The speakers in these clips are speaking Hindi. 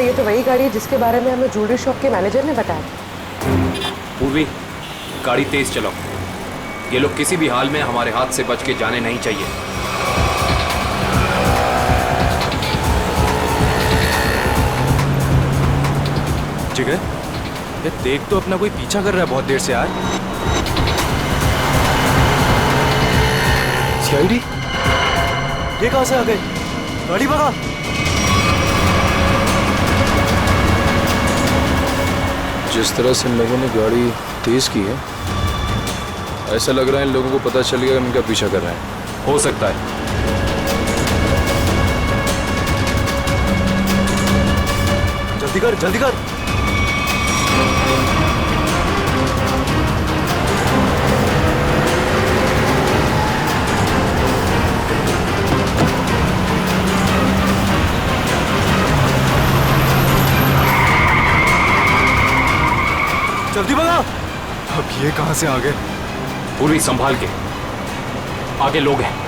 ये तो वही गाड़ी है जिसके बारे में हमें ज्वेलरी शॉप के मैनेजर ने बताया। पूर्वी, गाड़ी तेज चलाओ। ये लोग किसी भी हाल में हमारे हाथ से बच के जाने नहीं चाहिए। जिगर, ये देख तो अपना कोई पीछा कर रहा है बहुत देर से यार। सीआईडी? ये कहां से आ गए? गाड़ी भगा। जिस तरह से इन लोगों ने गाड़ी तेज की है, ऐसा लग रहा है इन लोगों को पता चल गया इनका पीछा कर रहे हैं। हो सकता है। जल्दी कर, जल्दी कर। जल्दी भगा। अब ये कहां से आ गए? पूर्वी संभाल के, आगे लोग हैं।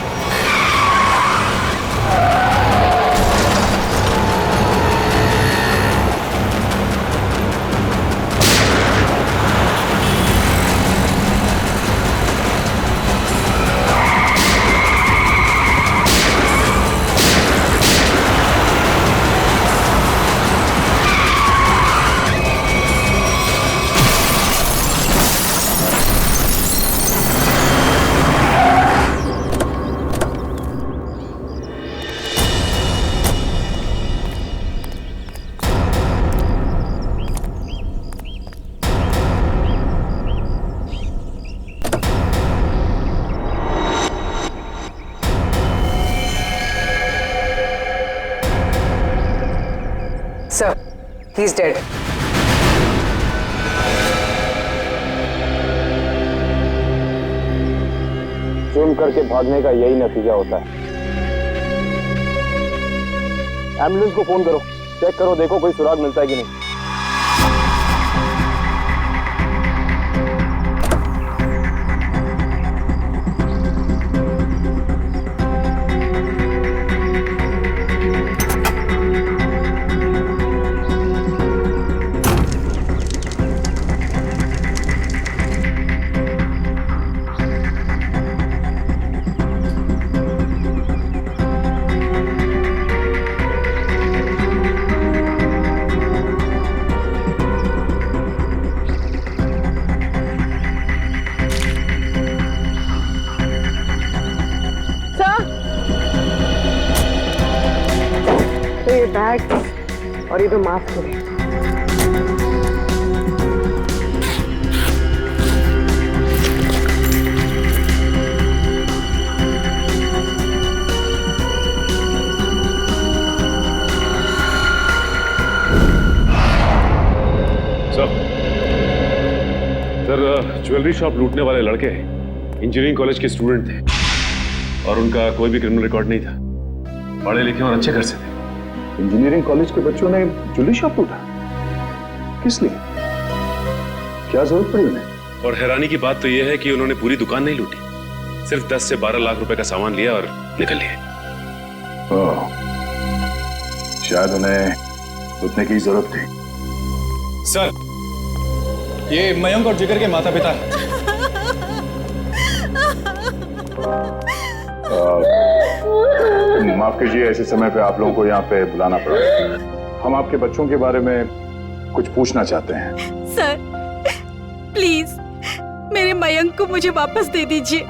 Sir, he's dead. जुर्म करके भागने का यही नतीजा होता है। एम्बुलेंस को फोन करो, चेक करो, देखो कोई सुराग मिलता है कि नहीं। ये बैग और ये दो मास्क है। सर, ज्वेलरी शॉप लूटने वाले लड़के इंजीनियरिंग कॉलेज के स्टूडेंट थे और उनका कोई भी क्रिमिनल रिकॉर्ड नहीं था। पढ़े लिखे और अच्छे घर से थे। इंजीनियरिंग कॉलेज के बच्चों ने ज्वेलरी शॉप लूटा? किस लिए? क्या जरूरत पड़ी उन्हें? और हैरानी की बात तो यह है कि उन्होंने पूरी दुकान नहीं लूटी, सिर्फ 10 से 12 लाख रुपए का सामान लिया और निकल लिए। शायद उन्हें लूटने की जरूरत थी। सर, ये मयंक और जिगर के माता पिता हैं। माफ कीजिए, ऐसे समय पे आप लोगों को यहाँ पे बुलाना पड़ा। हम आपके बच्चों के बारे में कुछ पूछना चाहते हैं। सर, प्लीज मेरे मयंक को मुझे वापस दे दीजिए।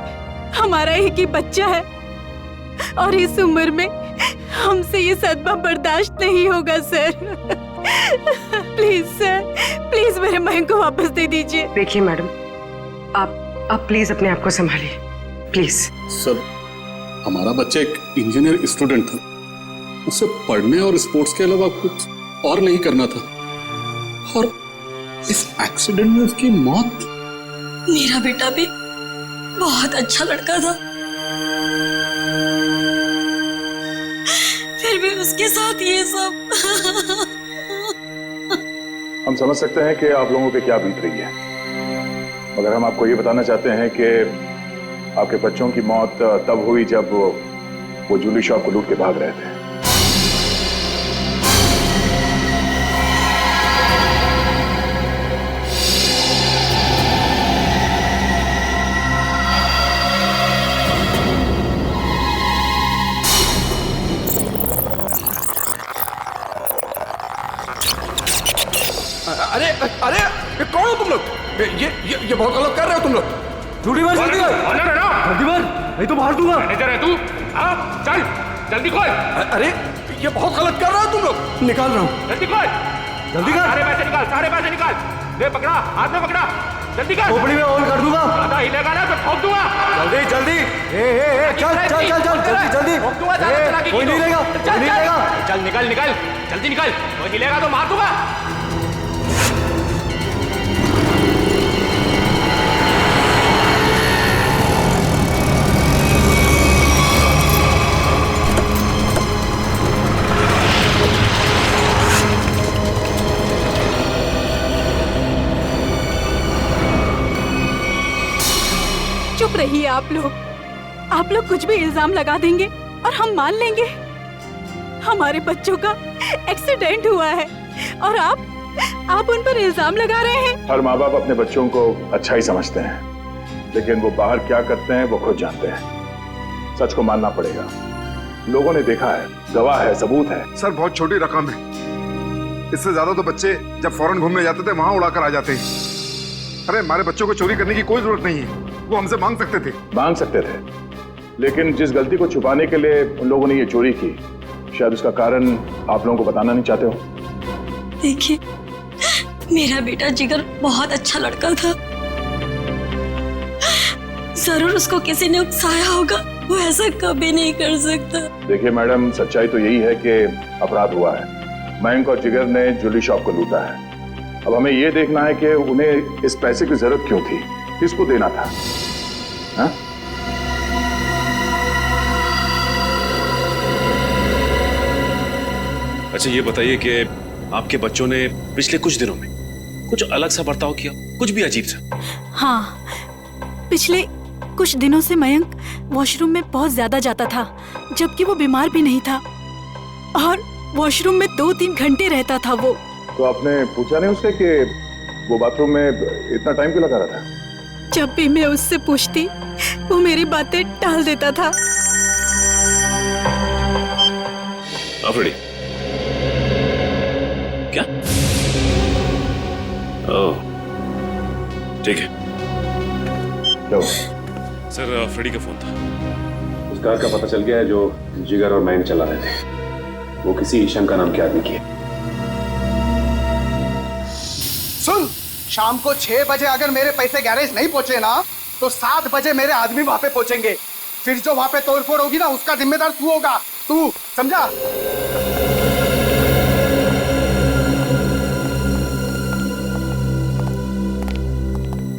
हमारा एक ही बच्चा है और इस उम्र में हमसे ये सदमा बर्दाश्त नहीं होगा सर। प्लीज सर, प्लीज मेरे मयंक को वापस दे दीजिए। देखिए मैडम, आप प्लीज अपने आप को संभालिए, प्लीज। सर, हमारा बच्चा एक इंजीनियर स्टूडेंट था, उसे पढ़ने और स्पोर्ट्स के अलावा कुछ और नहीं करना था और इस एक्सीडेंट में उसकी मौत। मेरा बेटा भी बहुत अच्छा लड़का था, फिर भी उसके साथ ये सब। हम समझ सकते हैं कि आप लोगों पे क्या बीत रही है, मगर हम आपको ये बताना चाहते हैं कि आपके बच्चों की मौत तब हुई जब वो ज्वेलरी शॉप को लूट के भाग रहे थे। लोग? झूठी बात जल्दी कर। ऑनर है ना? जल्दी मार, नहीं तो मार दूंगा। मैनेजर है तू? हाँ चल जल्दी खोल। अरे ये बहुत गलत कर रहा है तुम लोग। निकाल रहा हूँ। जल्दी खोल। जल्दी कर। सारे पैसे निकाल। ले पकड़ा, हाथ में पकड़ा, जल्दी कर। खोपड़ी में ऑन कर दूंगा। आधा हिलेगा ना तो ठोक दूंगा। जल्दी जल्दी। चल चल चल चल जल्दी जल्दी। ठोक दूंगा, ज्यादा चला के कोई नहीं लेगा, कोई नहीं लेगा। चल निकल निकल, जल्दी निकल। कोई हिलेगा तो मार दूंगा। चुप रहिए आप लोग कुछ भी इल्जाम लगा देंगे और हम मान लेंगे। हमारे बच्चों का एक्सीडेंट हुआ है और आप उन पर इल्जाम लगा रहे हैं। हर माँ बाप अपने बच्चों को अच्छा ही समझते हैं, लेकिन वो बाहर क्या करते हैं वो खुद जानते हैं। सच को मानना पड़ेगा। लोगों ने देखा है, गवाह है, सबूत है। सर बहुत छोटी रकम है, इससे ज्यादा तो बच्चे जब फॉरेन घूमने जाते थे वहां उड़ाकर आ जाते हैं। अरे हमारे बच्चों को चोरी करने की कोई जरूरत नहीं है, वो हमसे मांग सकते थे, लेकिन जिस गलती को छुपाने के लिए उन लोगों ने ये चोरी की, शायद उसका कारण आप लोगों को बताना नहीं चाहते हो। देखिए, मेरा बेटा जिगर बहुत अच्छा लड़का था। जरूर उसको किसी ने उकसाया होगा, वो ऐसा कभी नहीं कर सकता। देखिए मैडम, सच्चाई तो यही है कि अपराध हुआ है। मयंक और जिगर ने ज्वेलरी शॉप को लूटा है। अब हमें यह देखना है कि उन्हें इस पैसे की जरूरत क्यों थी, किसको देना था। हा? अच्छा ये बताइए कि आपके बच्चों ने पिछले कुछ दिनों में कुछ अलग सा बर्ताव किया, कुछ भी अजीब सा? हाँ, पिछले कुछ दिनों से मयंक वॉशरूम में बहुत ज्यादा जाता था, जबकि वो बीमार भी नहीं था, और वॉशरूम में 2-3 घंटे रहता था वो। तो आपने पूछा नहीं उससे कि वो बाथरूम में इतना टाइम क्यों लगा रहा था? जब भी मैं उससे पूछती, वो मेरी बातें टाल देता था। अफरीदी, क्या? ओह, ठीक है। क्यों? सर फ्रेडी का फोन था। उस कार का पता चल गया है जो जिगर और मयंक चला रहे थे। वो किसी ईशन का नाम के आदमी की है। सुन, शाम को 6 बजे अगर मेरे पैसे गैरेज नहीं पहुंचे ना, तो 7 बजे मेरे आदमी वहां पे पहुंचेंगे। फिर जो वहां पे तोड़फोड़ होगी ना, उसका जिम्मेदार तू होगा। तू समझा?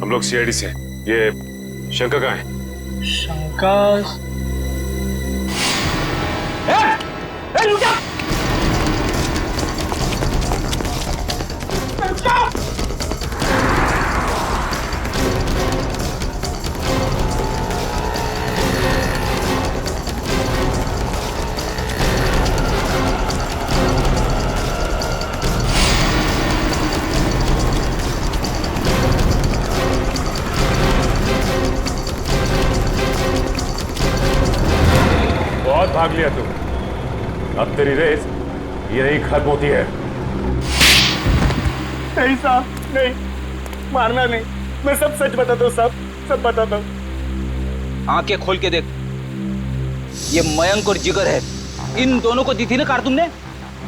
हम लोग सीआईडी से हैं। ये शंकर कहाँ है? शंकर बहुत भाग लिया तू, अब तेरी रेस ये नहीं खत्म होती है। नहीं साहब, नहीं, मारना नहीं। मैं सब सच बताता हूँ साहब, सब बताता हूँ। आंखें खोल के देख, ये मयंक और जिगर है। इन दोनों को दी थी ना कार तुमने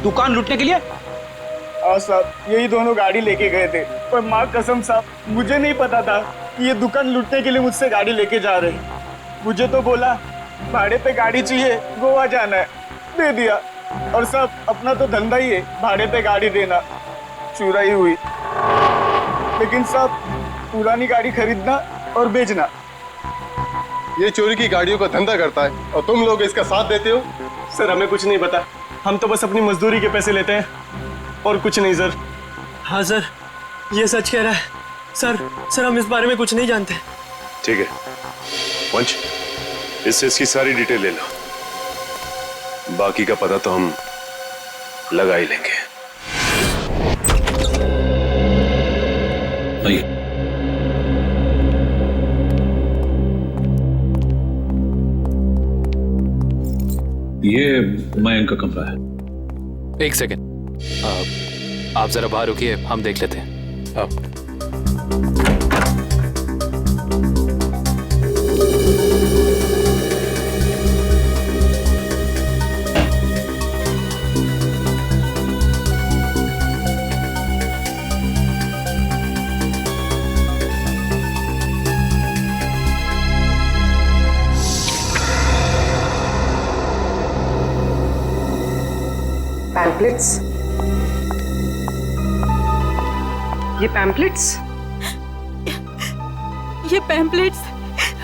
दुकान लूटने के लिए? हाँ साहब, यही दोनों गाड़ी लेके गए थे, पर माँ कसम साहब, मुझे नहीं पता था कि ये दुकान लूटने के लिए मुझसे गाड़ी लेके जा रहे हैं। मुझे तो बोला भाड़े पे गाड़ी चाहिए, गोवा जाना है, दे दिया। और साहब, अपना तो धंधा ही है भाड़े पे गाड़ी देना। चुराई हुई, लेकिन साहब पुरानी गाड़ी खरीदना और बेचना। ये चोरी की गाड़ियों का धंधा करता है और तुम लोग इसका साथ देते हो। सर हमें कुछ नहीं पता, हम तो बस अपनी मजदूरी के पैसे लेते हैं और कुछ नहीं सर। हाँ सर, ये सच कह रहा है। सर हम इस बारे में कुछ नहीं जानते। ठीक है पंच, इससे इसकी सारी डिटेल ले लो, बाकी का पता तो हम लगा ही लेंगे। आइए। ये मयंक का कमरा है। एक सेकंड, आप जरा बाहर रुकिए, हम देख लेते हैं। पैम्पलेट्स? ये पैम्पलेट्स? ये पैम्पलेट्स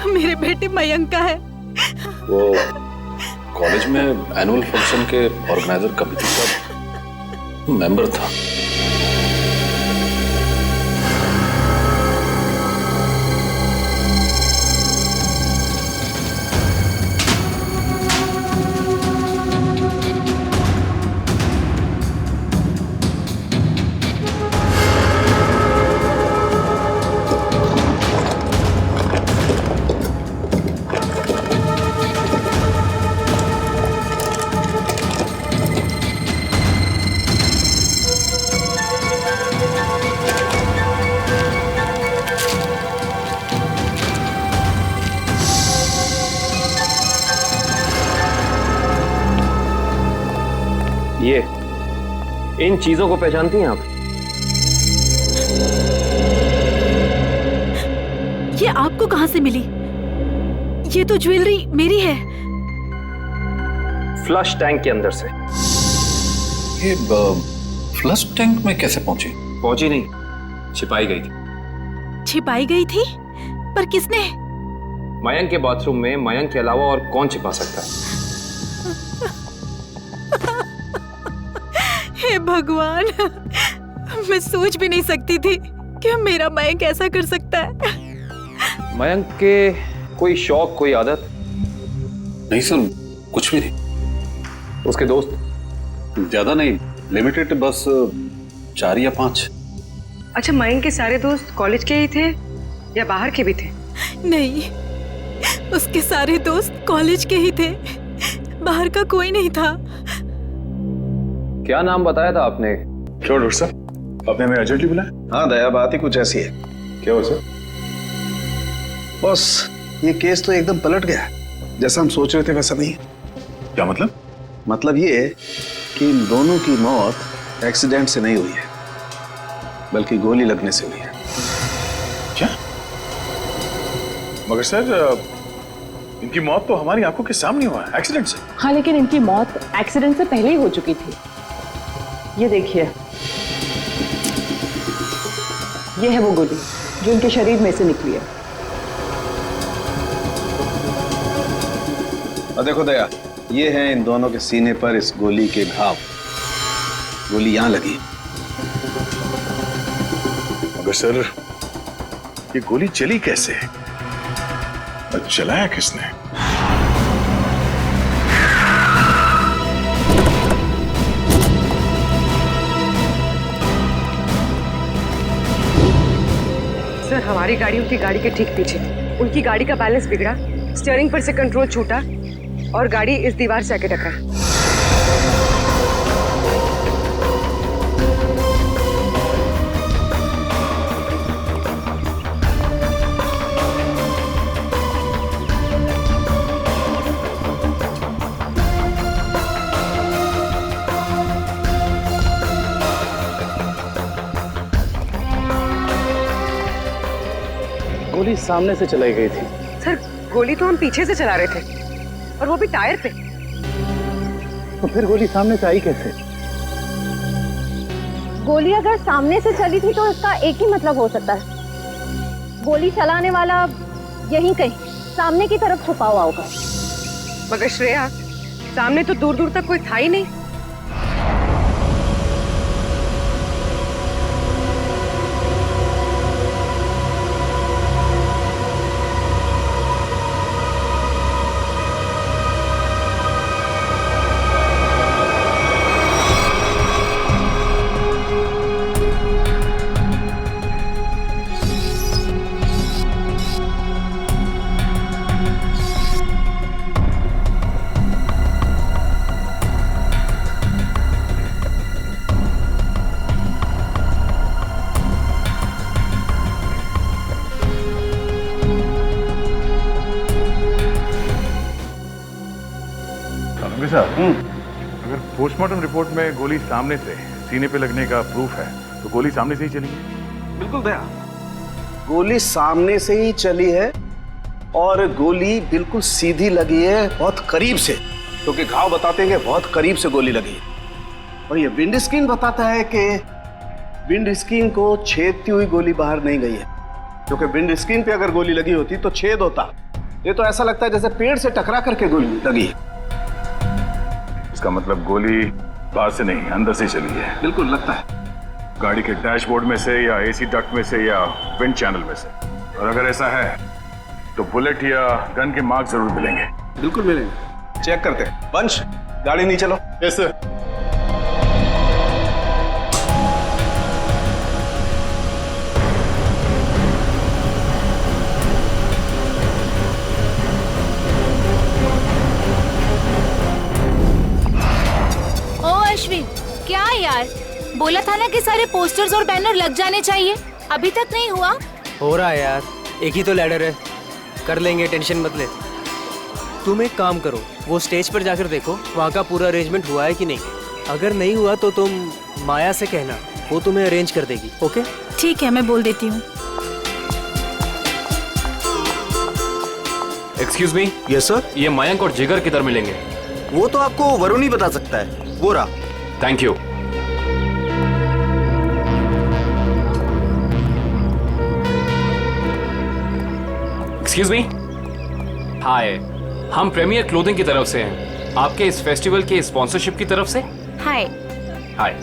मेरे बेटे मयंक का है। वो कॉलेज में एनुअल फंक्शन के ऑर्गेनाइजर कमेटी का मेंबर था। ये इन चीजों को पहचानती हैं आप? ये आपको कहां से मिली? ये तो ज्वेलरी मेरी है। फ्लश टैंक के अंदर से। ये फ्लश टैंक में कैसे पहुंची? पहुंची नहीं, छिपाई गई थी। छिपाई गई थी? पर किसने? मयंक के बाथरूम में मयंक के अलावा और कौन छिपा सकता है? हे भगवान, मैं सोच भी नहीं सकती थी कि मेरा मयंक ऐसा कर सकता है। मयंक के कोई शौक, कोई आदत? नहीं सर, कुछ भी नहीं। उसके दोस्त? ज्यादा नहीं, लिमिटेड, बस 4 या 5। अच्छा, मयंक के सारे दोस्त कॉलेज के ही थे या बाहर के भी थे? नहीं, उसके सारे दोस्त कॉलेज के ही थे, बाहर का कोई नहीं था। क्या नाम बताया था आपने? क्यों डॉक्टर साहब, आपने हमें अर्जेंटली बुलाया? हाँ दया, बात ही कुछ ऐसी है। क्या हुआ सर? बॉस, ये केस तो एकदम पलट गया। जैसा हम सोच रहे थे वैसा नहीं है। क्या मतलब? मतलब ये कि इन दोनों की मौत एक्सीडेंट से नहीं हुई है, बल्कि गोली लगने से हुई है। क्या? मगर सर, इनकी मौत तो हमारी आंखों के सामने हुआ है, एक्सीडेंट से। हाँ, लेकिन इनकी मौत एक्सीडेंट से पहले ही हो चुकी थी। ये देखिए, ये है वो गोली जो इनके शरीर में से निकली है। और देखो दया, ये है इन दोनों के सीने पर इस गोली के घाव। गोली यहां लगी। मगर सर, ये गोली चली कैसे? और चलाया किसने? सर, हमारी गाड़ी उनकी गाड़ी के ठीक पीछे थी। उनकी गाड़ी का बैलेंस बिगड़ा, स्टीयरिंग पर से कंट्रोल छूटा और गाड़ी इस दीवार से आके टकरा। गोली सामने से चलाई गई थी। सर, गोली तो हम पीछे से चला रहे थे और वो भी टायर पे। तो फिर गोली सामने से आई कैसे? गोली अगर सामने से चली थी तो इसका एक ही मतलब हो सकता है, गोली चलाने वाला यहीं कहीं सामने की तरफ छुपा हुआ होगा। मगर श्रेया, सामने तो दूर दूर तक कोई था ही नहीं। अगर पोस्टमार्टम रिपोर्ट में गोली सामने से सीने पे लगने का प्रूफ है तो गोली सामने से ही चली है। बिल्कुल दया, गोली सामने से ही चली है और गोली बिल्कुल सीधी लगी है, बहुत करीब से, क्योंकि घाव बताते हैं कि बहुत करीब से गोली लगी है। और ये विंड स्क्रीन बताता है कि विंड स्क्रीन को छेदती हुई गोली बाहर नहीं गई है, क्योंकि विंड स्क्रीन पे अगर गोली लगी होती तो छेद होता। ये तो ऐसा लगता है जैसे पेड़ से टकरा करके गोली लगी है। इसका मतलब गोली बाहर से नहीं, अंदर से चली है। बिल्कुल लगता है। गाड़ी के डैशबोर्ड में से या एसी डक्ट में से या विंड चैनल में से। और अगर ऐसा है तो बुलेट या गन के मार्क जरूर मिलेंगे। बिल्कुल मिलेंगे, चेक करते हैं। वंश, गाड़ी नहीं चलो। Yes sir. क्या यार, बोला था ना कि सारे पोस्टर्स और बैनर लग जाने चाहिए, अभी तक नहीं हुआ। हो रहा है यार, एक ही तो लैडर है, कर लेंगे, टेंशन मत ले। तुम एक काम करो, वो स्टेज पर जाकर देखो वहाँ का पूरा अरेंजमेंट हुआ है कि नहीं। अगर नहीं हुआ तो तुम माया से कहना, वो तुम्हें अरेंज कर देगी। ओके ठीक है, मैं बोल देती हूँ। Excuse me. Yes sir. ये मयंक और जिगर किधर मिलेंगे? वो तो आपको वरुण ही बता सकता है, वो रहा। Thank you. Excuse me. Hi, हम प्रीमियर क्लोथिंग की तरफ से हैं। आपके इस फेस्टिवल के स्पॉन्सरशिप की तरफ से। हाय। हाय।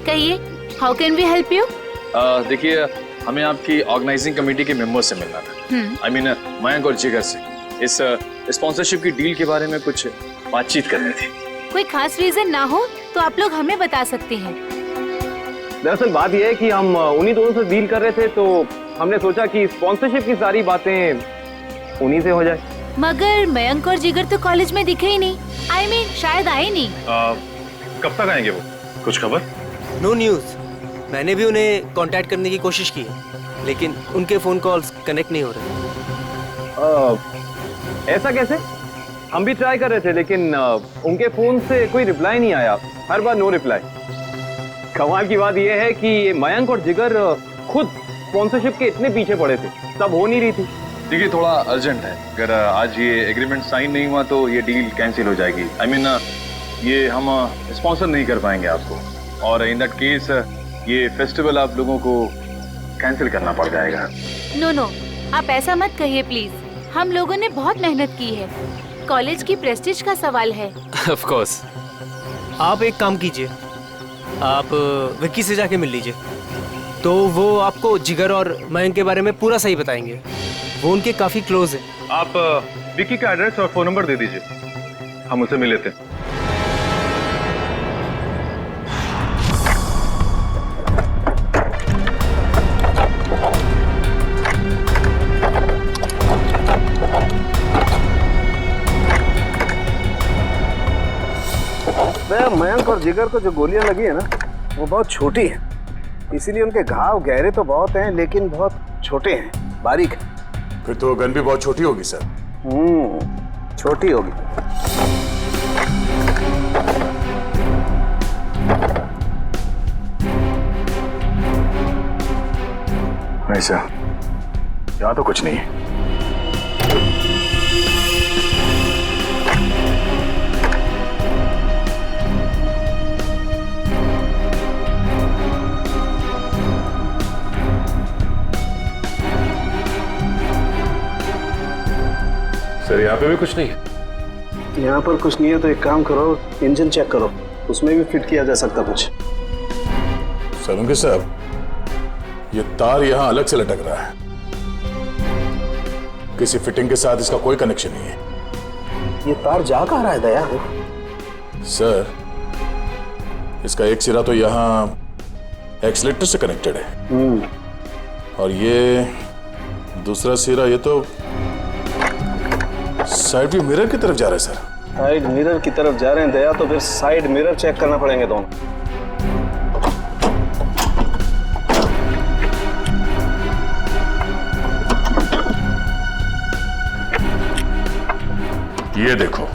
कहिए, how can we help you? देखिए, हमें आपकी ऑर्गेनाइजिंग कमेटी के मेंबर से मिलना था। आई मीन मयंक और जिगर से। इस स्पॉन्सरशिप की डील के बारे में कुछ बातचीत करनी थी। कोई खास रीजन ना हो तो आप लोग हमें बता सकते हैं। दरअसल बात यह है कि हम उन्हीं दोनों से डील कर रहे थे, तो हमने सोचा कि स्पॉन्सरशिप की सारी बातें उन्हीं से हो जाए। मगर मयंक और जिगर तो कॉलेज में दिखे ही नहीं। आई मीन शायद आए नहीं। कब तक आएंगे वो? कुछ खबर? No news. मैंने भी उन्हें कांटेक्ट करने की कोशिश की है, लेकिन उनके फोन कॉल्स कनेक्ट नहीं हो रहे। ऐसा कैसे? हम भी ट्राई कर रहे थे, लेकिन उनके फोन से कोई रिप्लाई नहीं आया। हर बार नो रिप्लाई। कमाल की बात यह है कि ये मयंक और जिगर खुद स्पॉन्सरशिप के इतने पीछे पड़े थे, तब हो नहीं रही थी। देखिए, थोड़ा अर्जेंट है। अगर आज ये एग्रीमेंट साइन नहीं हुआ तो ये डील कैंसिल हो जाएगी। आई मीन ये हम स्पॉन्सर नहीं कर पाएंगे आपको, और इन दैट केस ये फेस्टिवल आप लोगों को कैंसिल करना पड़ जाएगा। नो नो, आप ऐसा मत कहिए प्लीज। हम लोगों ने बहुत मेहनत की है, कॉलेज की प्रेस्टीज का सवाल है। Of course. आप एक काम कीजिए, आप विक्की से जाके मिल लीजिए, तो वो आपको जिगर और मयंक के बारे में पूरा सही बताएंगे। वो उनके काफी क्लोज है। आप विक्की का एड्रेस और फोन नंबर दे दीजिए, हम उसे मिल लेते हैं। मयंक और जिगर को जो गोलियां लगी है ना, वो बहुत छोटी है, इसीलिए उनके घाव गहरे तो बहुत हैं, लेकिन बहुत छोटे हैं, बारीक है। फिर तो गन भी बहुत छोटी होगी सर। छोटी होगी। नहीं सर, यहाँ तो कुछ नहीं है। सर, यहाँ पे भी कुछ नहीं है। यहाँ पर कुछ नहीं है तो एक काम करो, इंजन चेक करो, उसमें भी फिट किया जा सकता कुछ। सलूंगे साहब, ये तार यहाँ अलग से लटक रहा है, किसी फिटिंग के साथ इसका कोई कनेक्शन नहीं है। ये तार जा कहाँ रहा है दया? सर, इसका एक सिरा तो यहाँ एक्सीलेटर से कनेक्टेड है, और ये दूसरा सिरा ये तो साइड व्यू मिरर की तरफ जा रहा है। सर, साइड मिरर की तरफ जा रहे हैं दया, तो फिर साइड मिरर चेक करना पड़ेंगे दोनों। ये देखो,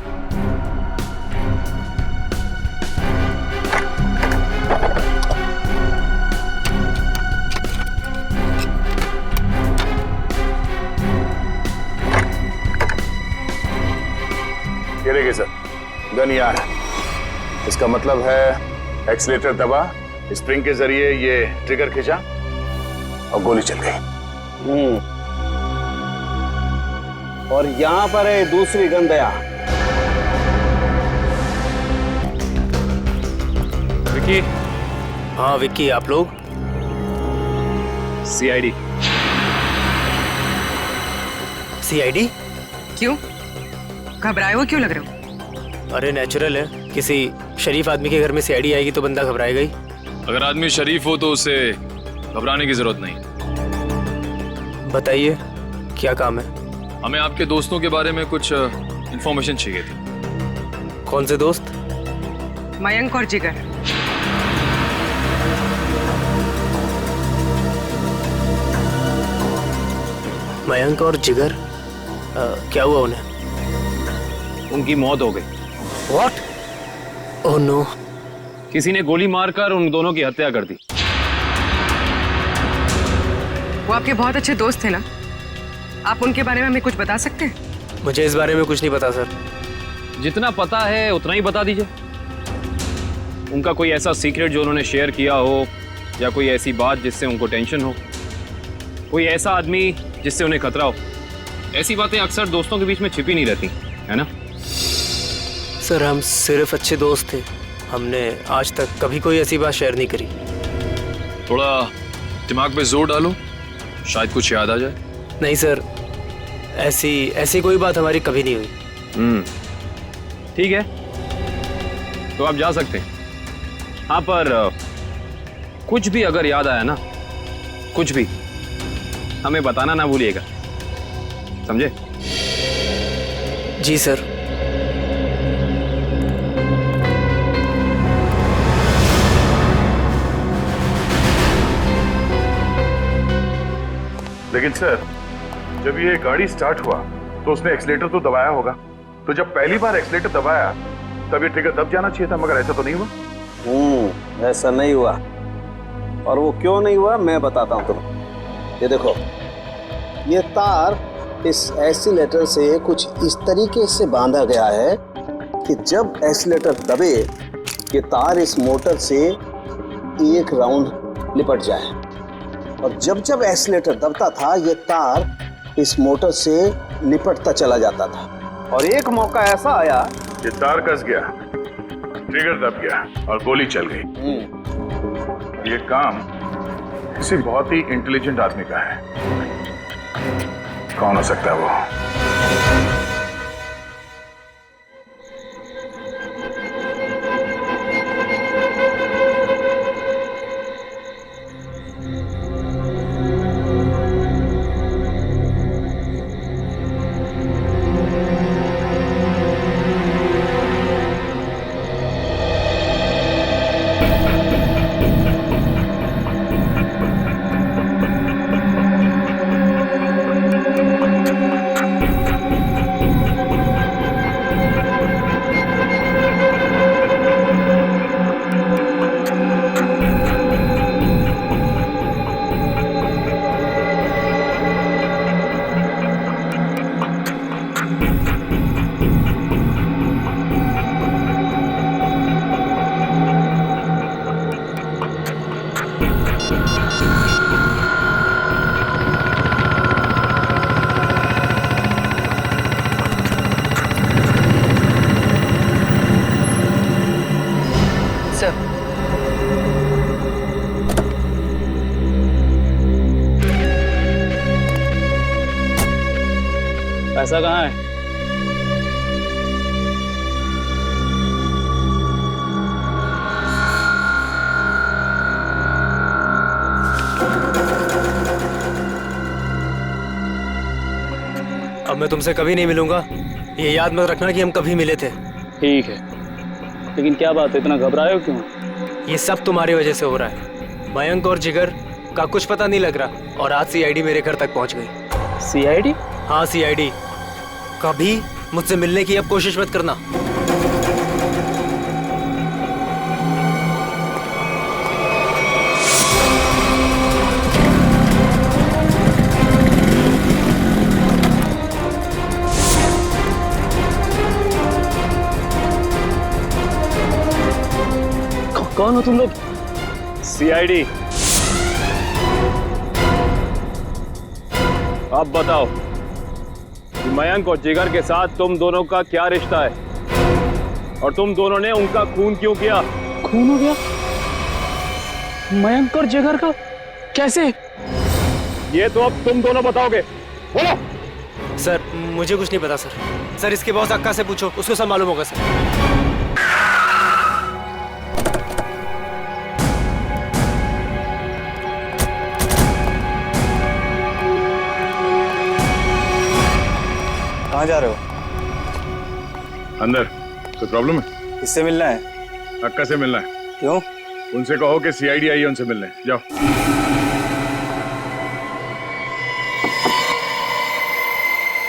ये देखिए सर, गन यहाँ है। इसका मतलब है एक्सीलेटर दबा, स्प्रिंग के जरिए ये ट्रिगर खींचा और गोली चल गई। और यहाँ पर है दूसरी गन दया। विकी। हाँ विक्की, आप लोग? सीआईडी। सीआईडी? क्यों? घबराए हुए क्यों लग रहे हो? अरे नेचुरल है, किसी शरीफ आदमी के घर में सीआईडी आएगी तो बंदा घबराएगा ही। अगर आदमी शरीफ हो तो उसे घबराने की जरूरत नहीं। बताइए क्या काम है? हमें आपके दोस्तों के बारे में कुछ इंफॉर्मेशन चाहिए थी। कौन से दोस्त? मयंक और जिगर। मयंक और जिगर? क्या हुआ उन्हें? उनकी मौत हो गई। What? Oh no! किसी ने गोली मारकर उन दोनों की हत्या कर दी। वो आपके बहुत अच्छे दोस्त थे ना? आप उनके बारे में हमें कुछ बता सकते हैं? मुझे इस बारे में कुछ नहीं पता सर। जितना पता है उतना ही बता दीजिए। उनका कोई ऐसा सीक्रेट जो उन्होंने शेयर किया हो, या कोई ऐसी बात जिससे उनको टेंशन हो, कोई ऐसा आदमी जिससे उन्हें खतरा हो। ऐसी बातें अक्सर दोस्तों के बीच में छिपी नहीं रहती, है ना? सर हम सिर्फ अच्छे दोस्त थे, हमने आज तक कभी कोई ऐसी बात शेयर नहीं करी। थोड़ा दिमाग पे जोर डालो, शायद कुछ याद आ जाए। नहीं सर, ऐसी कोई बात हमारी कभी नहीं हुई। ठीक है, तो आप जा सकते हैं। हाँ, पर कुछ भी अगर याद आया ना, कुछ भी, हमें बताना ना भूलिएगा, समझे? जी सर। लेकिन सर, जब ये गाड़ी स्टार्ट हुआ तो उसने एक्सीलेटर तो दबाया होगा, तो जब पहली बार एक्सीलेटर दबाया तब ये ट्रिगर दब जाना चाहिए था, मगर ऐसा तो नहीं हुआ। ऐसा नहीं हुआ। और वो क्यों नहीं हुआ मैं बताता हूँ तुम्हें। ये देखो, ये तार इस एक्सीलेटर से कुछ इस तरीके से बांधा गया है कि जब एक्सीलेटर दबे ये तार इस मोटर से एक राउंड लिपट जाए, और जब जब एक्सीलेटर दबता था ये तार इस मोटर से लिपटता चला जाता था। और एक मौका ऐसा आया, ये तार कस गया, ट्रिगर दब गया और गोली चल गई। ये काम किसी बहुत ही इंटेलिजेंट आदमी का है। कौन हो सकता है वो? पैसा कहाँ है? अब मैं तुमसे कभी नहीं मिलूंगा, ये याद मत रखना कि हम कभी मिले थे। ठीक है, लेकिन क्या बात है, इतना घबराए हो क्यों? ये सब तुम्हारी वजह से हो रहा है। मयंक और जिगर का कुछ पता नहीं लग रहा, और आज सीआईडी मेरे घर तक पहुंच गई। सीआईडी? हाँ सीआईडी। कभी मुझसे मिलने की अब कोशिश मत करना। कौन हो तुम लोग? सीआईडी। अब बताओ कि मयंक और जिगर के साथ तुम दोनों का क्या रिश्ता है और तुम दोनों ने उनका खून क्यों किया? खून हो गया? मयंक और जिगर का कैसे? ये तो अब तुम दोनों बताओगे। बोलो। सर मुझे कुछ नहीं पता सर। सर इसके बॉस अक्का से पूछो, उसको सब मालूम होगा सर। कहाँ जा रहे हो? अंदर। कोई प्रॉब्लम है? किससे मिलना है? अक्का से मिलना है। क्यों? उनसे कहो कि सीआईडी आई है उनसे मिलने। जाओ।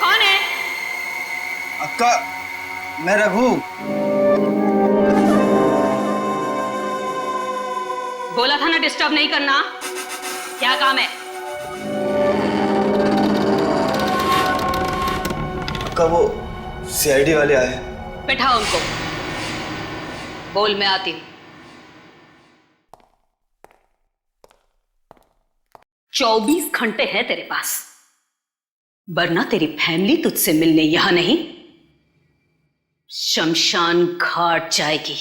कौन है? अक्का, मैं रघु। बोला था ना डिस्टर्ब नहीं करना। क्या काम है? अक्का वो सीआईडी वाले आए। बैठाओ उनको। बोल, मैं आती हूँ। 24 घंटे है तेरे पास, वरना तेरी फैमिली तुझसे मिलने यहां नहीं, शमशान घाट जाएगी।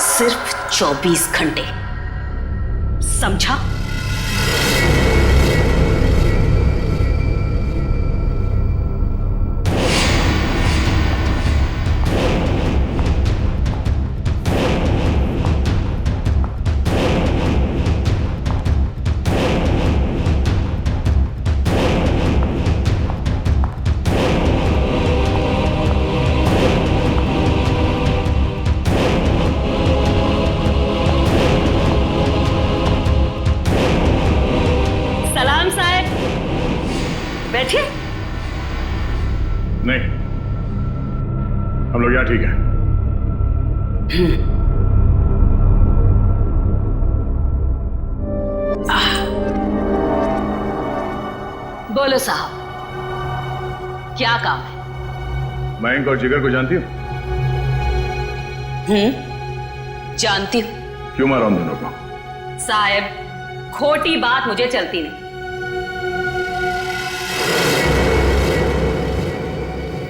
सिर्फ 24 घंटे, समझा? नहीं, हम लोग यहाँ ठीक है। बोलो साहब, क्या काम है? मयंक और जिगर को जानती हो? जानती हूँ। क्यों मारा उन दोनों को? साहब, खोटी बात मुझे चलती नहीं।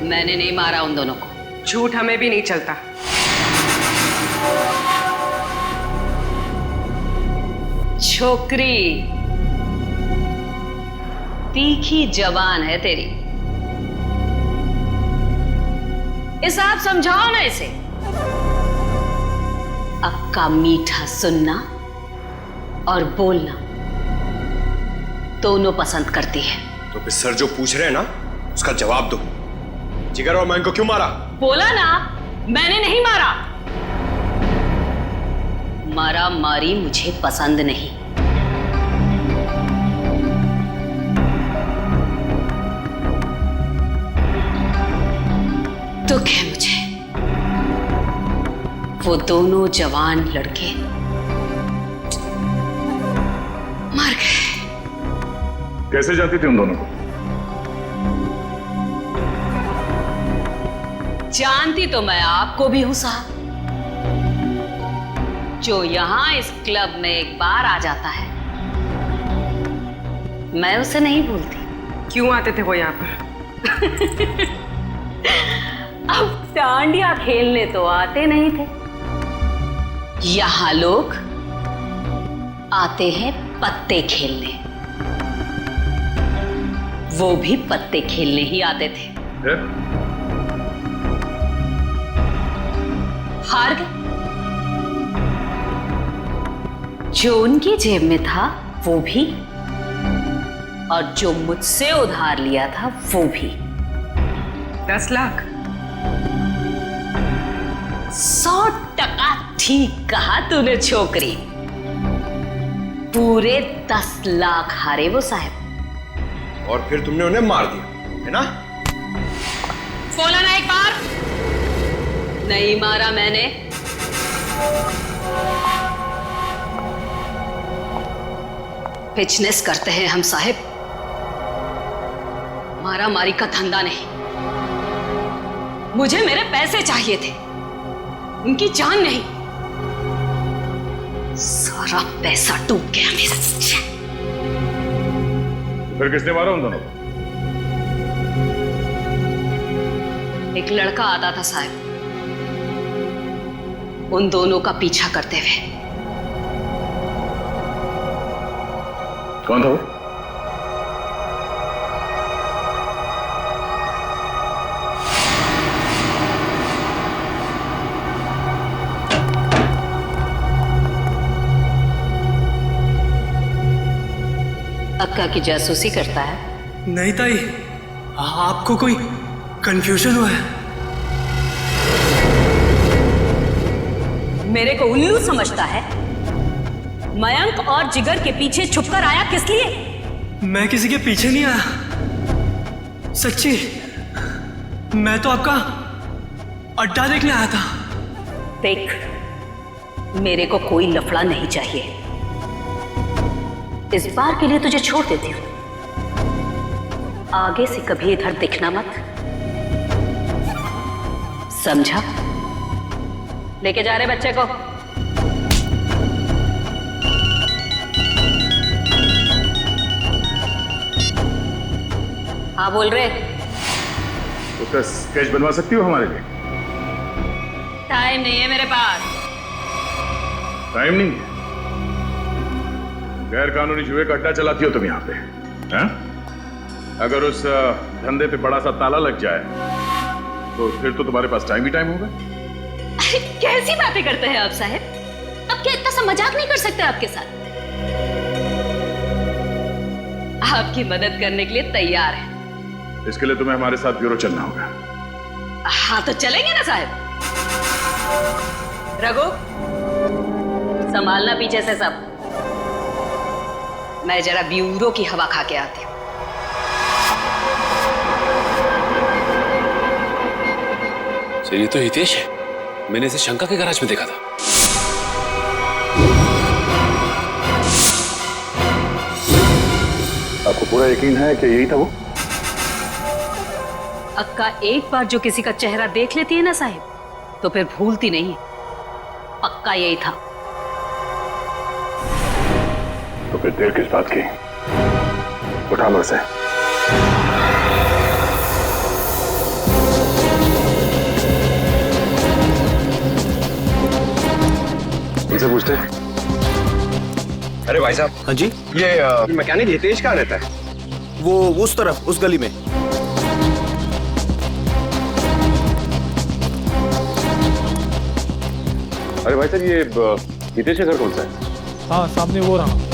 मैंने नहीं मारा उन दोनों को। झूठ हमें भी नहीं चलता। छोकरी तीखी जबान है तेरी, इसे समझाओ ना इसे। अक्का मीठा सुनना और बोलना दोनों पसंद करती है। तो फिर सर जो पूछ रहे हैं ना उसका जवाब दो। जिगर और मयंक को क्यों मारा? बोला ना, मैंने नहीं मारा। मारा मारी मुझे पसंद नहीं। दुख है मुझे, वो दोनों जवान लड़के मर गए। कैसे जानती थी उन दोनों को? जानती तो मैं आपको भी हूं साहब। जो यहां इस क्लब में एक बार आ जाता है, मैं उसे नहीं भूलती। क्यों आते थे वो यहाँ पर? अब डांडिया खेलने तो आते नहीं थे। यहां लोग आते हैं पत्ते खेलने। वो भी पत्ते खेलने ही आते थे। हार गए। जो उनकी जेब में था वो भी, और जो मुझसे उधार लिया था वो भी। 10 लाख? 100% ठीक कहा तूने छोकरी। पूरे 10 लाख हारे वो साहब। और फिर तुमने उन्हें मार दिया, है ना? बोला ना एक बार। नहीं मारा मैंने। बिजनेस करते हैं हम साहब, मारा मारी का धंधा नहीं। मुझे मेरे पैसे चाहिए थे, उनकी जान नहीं। सारा पैसा डूब गया मेरा। फिर किसने मारा उन दोनों को? एक लड़का आता था साहब, उन दोनों का पीछा करते हुए। कौन था वो? अक्का की जासूसी करता है? नहीं ताई, आपको कोई कंफ्यूजन हुआ है? मेरे को उल्लू समझता है? मयंक और जिगर के पीछे छुपकर आया किस लिए? मैं किसी के पीछे नहीं आया, सच्ची। मैं तो आपका अड्डा देखने आया था। देख, मेरे को कोई लफड़ा नहीं चाहिए। इस बार के लिए तुझे छोड़ देती हूं, आगे से कभी इधर दिखना मत, समझा? लेके जा रहे बच्चे को। हाँ बोल रहे। उसका स्केच बनवा सकती हो हमारे लिए? टाइम नहीं है मेरे पास। टाइम नहीं है? गैर कानूनी जुए का अड्डा चलाती हो तुम यहाँ पे, हैं? अगर उस धंधे पे बड़ा सा ताला लग जाए तो फिर तो तुम्हारे पास टाइम ही टाइम होगा। अरे कैसी बातें करते हैं आप साहब? अब क्या इतना सा मजाक नहीं कर सकते आपके साथ? आपकी मदद करने के लिए तैयार है। इसके लिए तुम्हें हमारे साथ ब्यूरो चलना होगा। हाँ तो चलेंगे ना साहब। रघु, संभालना पीछे से सब। मैं जरा ब्यूरो की हवा खा के आती हूँ। सर ये तो हितेश है, मैंने इसे शंका के गैराज में देखा था। आपको पूरा यकीन है कि यही था वो? अक्का एक बार जो किसी का चेहरा देख लेती है ना साहिब, तो फिर भूलती नहीं। पक्का यही था। तो फिर देर किस बात की? उठा लो इसे। इनसे पूछते हैं। अरे भाई साहब। हाँ जी। ये मैकेनिक हितेश कहाँ रहता है? वो उस तरफ, उस गली में। अरे भाई साहब, ये हितेश का घर कौन सा है? हाँ सामने वो रहा।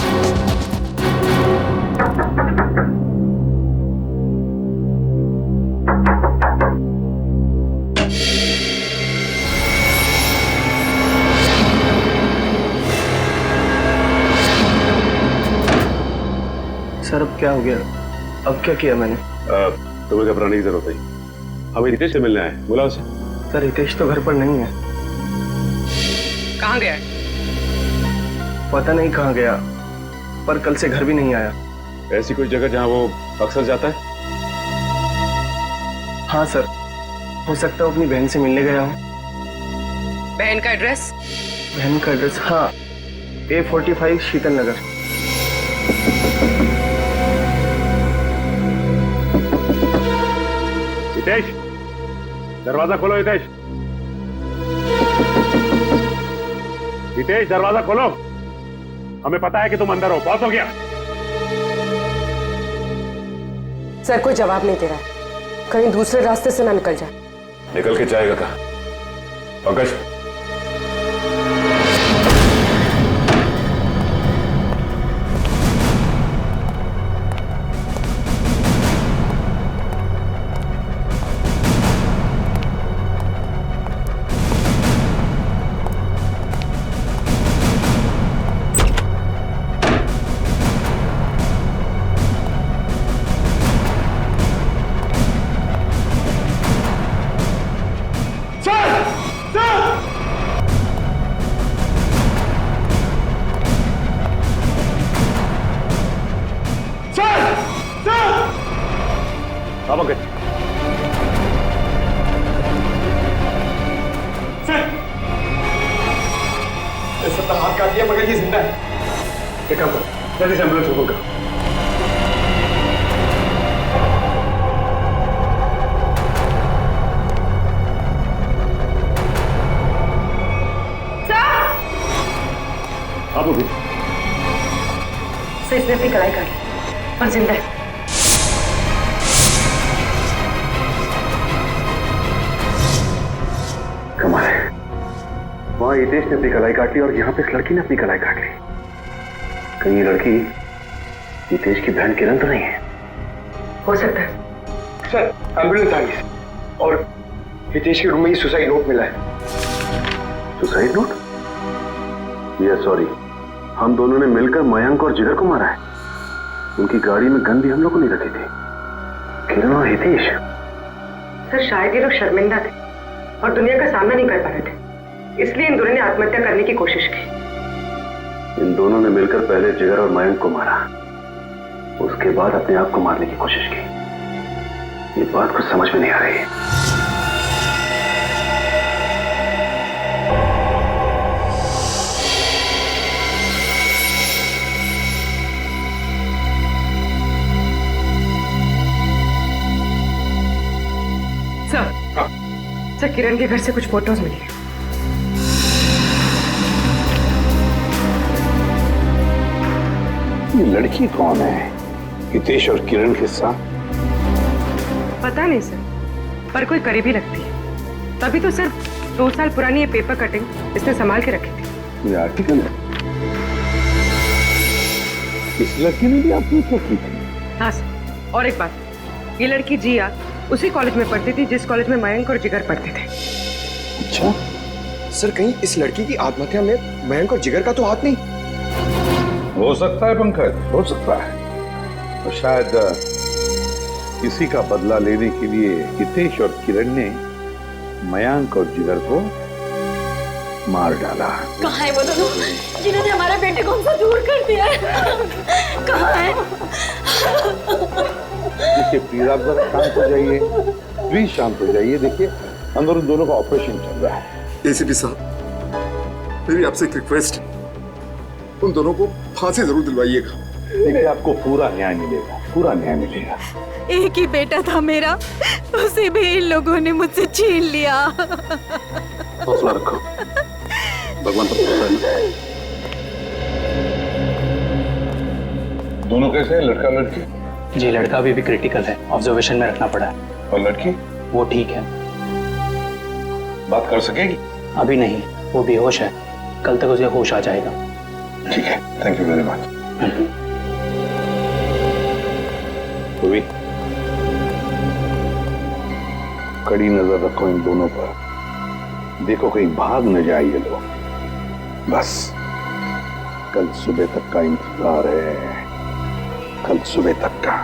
सर अब क्या हो गया? अब क्या किया मैंने? तुम्हें घबराने की जरूरत नहीं। हमें हितेश से मिलना है, बुला उसे। सर हितेश तो घर पर नहीं है। कहाँ गया? पता नहीं कहाँ गया, पर कल से घर भी नहीं आया। ऐसी कोई जगह जहाँ वो अक्सर जाता है? हाँ सर, हो सकता है अपनी बहन से मिलने गया हूँ। बहन का एड्रेस? बहन का एड्रेस, हाँ, A45 शीतल नगर। हितेश, दरवाजा खोलो। हितेश, हितेश दरवाजा खोलो। हमें पता है कि तुम अंदर हो। बहुत हो गया। सर कोई जवाब नहीं दे रहा है, कहीं दूसरे रास्ते से ना निकल जाए। निकल के जाएगा कहाँ? पंकज, अगर ये जिंदा है। एक काम करो, जल्दी से एम्बुलेंस को कॉल करो। आप लोग सर, इसने अपनी कलाई काटी और जिंदा है। कमाल है, वहां हितेश ने अपनी कलाई काट ली और यहाँ पे इस लड़की ने अपनी कलाई काट ली। कहीं ये लड़की हितेश की बहन किरण तो नहीं है? हो सकता है। सर, एम्बुलेंस आ गई और हितेश के रूम में ही सुसाइड नोट मिला है। Suicide note? यस, सॉरी, हम दोनों ने मिलकर मयंक और जिगर को मारा है। उनकी गाड़ी में गन भी हम लोगों ने रखी थी। किरण और हितेश। सर, शायद ये लोग शर्मिंदा थे और दुनिया का सामना नहीं कर पा रहे थे, इसलिए इन दोनों ने आत्महत्या करने की कोशिश की। इन दोनों ने मिलकर पहले जिगर और मयंक को मारा, उसके बाद अपने आप को मारने की कोशिश की। ये बात कुछ समझ में नहीं आ रही है। सर, किरण के घर से कुछ फोटोज मिली है। ये लड़की कौन है? हितेश और किरण के साथ? पता नहीं सर, पर कोई करीबी लगती है। तभी तो सर 2 साल पुरानी ये पेपर कटिंग इसने संभाल के रखी थी। ये आर्टिकल है? इस लड़की ने भी आत्महत्या की थी? हाँ सर, और एक बात, ये लड़की जिया उसी कॉलेज में पढ़ती थी जिस कॉलेज में मयंक और जिगर पढ़ते थे। अच्छा सर, कहीं इस लड़की की आत्महत्या में मयंक और जिगर का तो हाथ नहीं? हो सकता है पंकज, हो सकता है। तो शायद किसी का बदला लेने के लिए हितेश और किरण ने मयंक और जिगर को मार डाला। कहाँ है वो दोनों जिन्होंने हमारे बेटे को हमसे दूर कर दिया है? कहाँ है? देखिए प्लीज, आप जरा शांत हो जाइए, प्लीज शांत हो जाइए। देखिए अंदर उन दोनों का ऑपरेशन चल रहा है। एसीपी साहब, मेरी आपसे एक रिक्वेस्ट है, उन दोनों को फांसी जरूर दिलवाइएगा। देखिए आपको पूरा न्याय मिलेगा, पूरा न्याय मिलेगा। एक ही बेटा था मेरा, उसे भी इन लोगों ने मुझसे छीन लिया। हौसला रखो, भगवान पर भरोसा है। दोनों कैसे हैं, लड़का लड़की? जी, लड़का अभी भी क्रिटिकल है, ऑब्जर्वेशन में रखना पड़ा है। और लड़की? वो ठीक है, बात कर सकेगी? अभी नहीं, वो बेहोश है, कल तक उसे होश आ जाएगा। ठीक है, थैंक यू वेरी मच। कड़ी नजर रखो इन दोनों पर, देखो कहीं भाग न जाए ये लोग। बस कल सुबह तक का इंतजार है, कल सुबह तक का।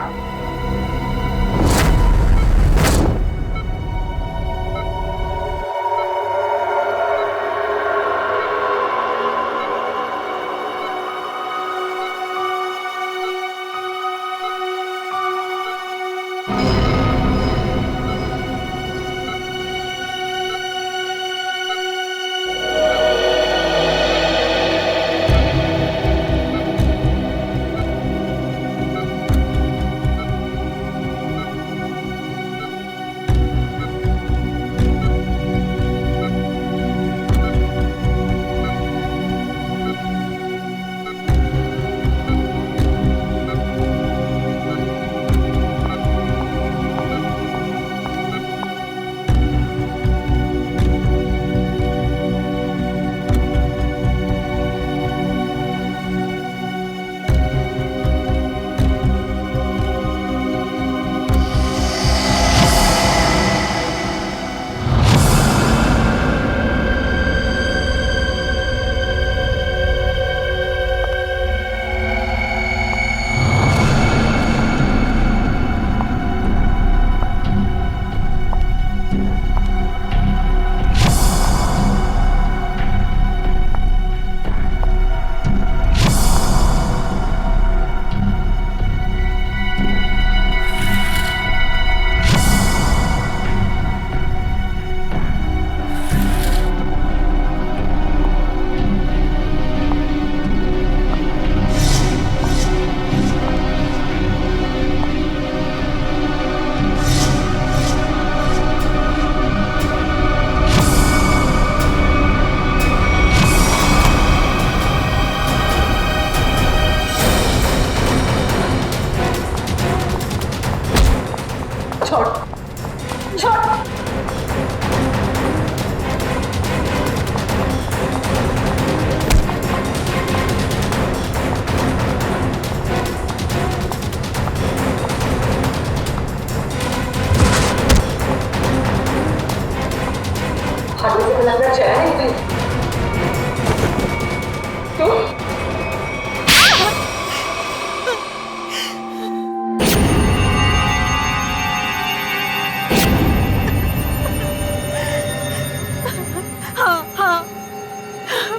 हाँ,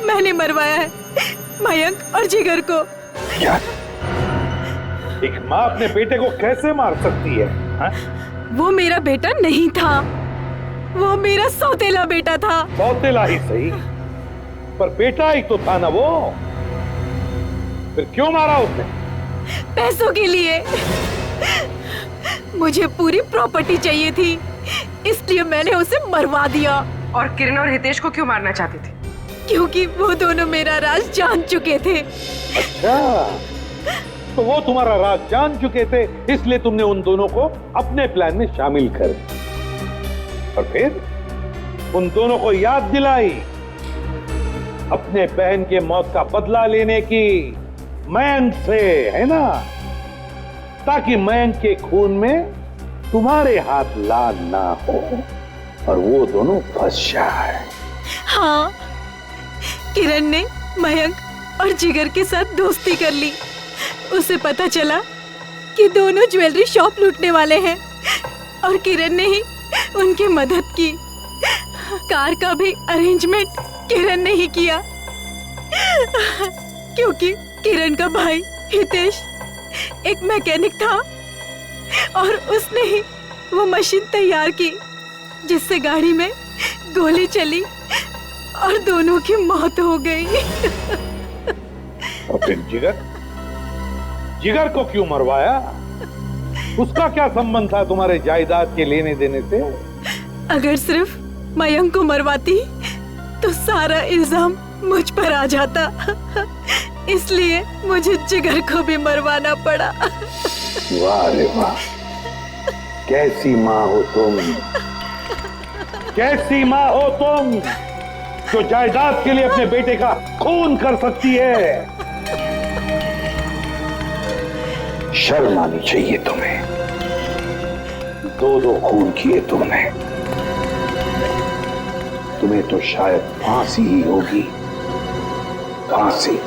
मैंने मरवाया है मयंक और जिगर को। क्या? एक माँ अपने बेटे को कैसे मार सकती है? हा? वो मेरा बेटा नहीं था, वो मेरा सौतेला बेटा था। सौतेला ही सही, पर बेटा ही तो था ना वो। फिर क्यों मारा उसने? पैसों के लिए। मुझे पूरी प्रॉपर्टी चाहिए थी, इसलिए मैंने उसे मरवा दिया। और किरण और हितेश को क्यों मारना चाहते थे? क्योंकि वो दोनों मेरा राज जान चुके थे। अच्छा, तो वो तुम्हारा राज जान चुके थे, इसलिए तुमने उन दोनों को अपने प्लान में शामिल कर दिया। और फिर उन दोनों को याद दिलाई अपने बहन के मौत का बदला लेने की मयंक से, है ना? ताकि मयंक के खून में तुम्हारे हाथ लाल ना हो और वो दोनों फंस जाए। हाँ, किरण ने मयंक और जिगर के साथ दोस्ती कर ली। उसे पता चला कि दोनों ज्वेलरी शॉप लूटने वाले हैं और किरण ने ही उनकी मदद की। कार का भी अरेंजमेंट किरण ने ही किया, क्योंकि किरण का भाई हितेश एक मैकेनिक था और उसने ही वो मशीन तैयार की जिससे गाड़ी में गोली चली और दोनों की मौत हो गई। और फिर जिगर को क्यों मरवाया? उसका क्या संबंध था तुम्हारे जायदाद के लेने देने से? अगर सिर्फ मयंक को मरवाती तो सारा इल्जाम मुझ पर आ जाता, इसलिए मुझे जिगर को भी मरवाना पड़ा। वाह रे वाह, कैसी माँ हो तुम, कैसी माँ हो तुम जो जायदाद के लिए अपने बेटे का खून कर सकती है। शर्म आनी चाहिए तुम्हें, दो खून किए तुमने। तुम्हें तो शायद फांसी ही होगी, फांसी।